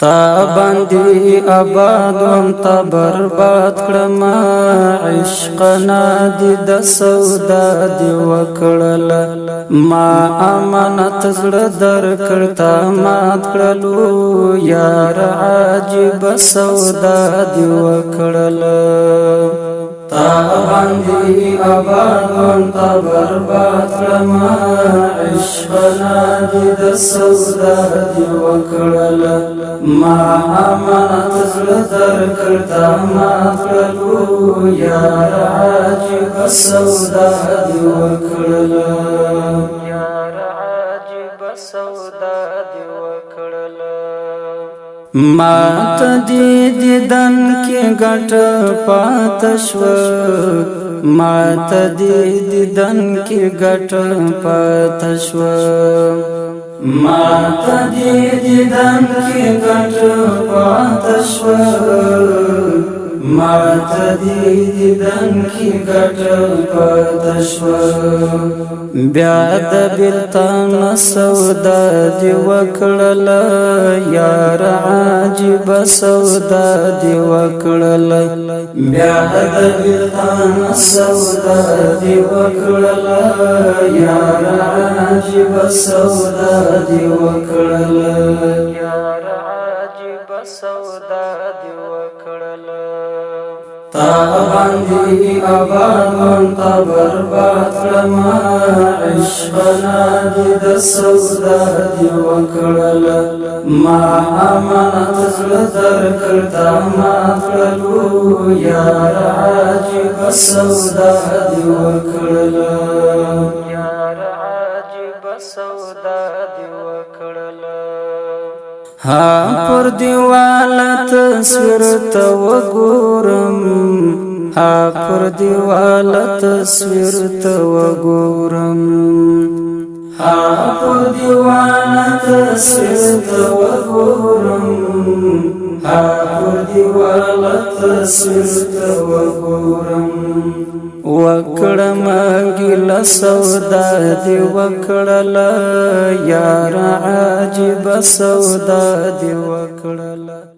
تا باندې آباد وم تا برباد کړم عشقنا دې د سودا دې وکړل ما امانت زړه درکړ تا مات کړلو یار عجیب سودا دې وکړل تا باندې آباد وم تا برباد کړم عشقنا دې د سودا دې وکړل ما امانت زړه درکړ تا مات کړلو یار عجیب سودا دې وکړل یار عجیب سودا دې وکړل مات دې دیدن کې ګټ پات شو مات دې دیدن کې ګټ پات شو مات دې دیدن کې ګټ پات شو مات دې دیدن کې ګټ پات شو بیا د بیلتان سودا دې وکړل یار عجیب سودا دې وکړل بیا د بیلتان سودا دې وکړل یار عجیب سودا دې وکړل یار عجیب سودا دې وکړل تا باندې آباد وم تا برباد کړم عشقنا دې د سودا دې وکړل ما امانت زړه درکړ تا مات کړلو یار عجیب سودا دې وکړل یار عجیب سودا دې وکړل ها پر دیوال تصویر ته وګورم ها پر دیوال تصویر ته وګورم ها پر دیوال تصویر ته وګورم ها پر دیوال تصویر ته وګورم وکړم ګل سودا دې وکړل یار عجیب سودا دې وکړل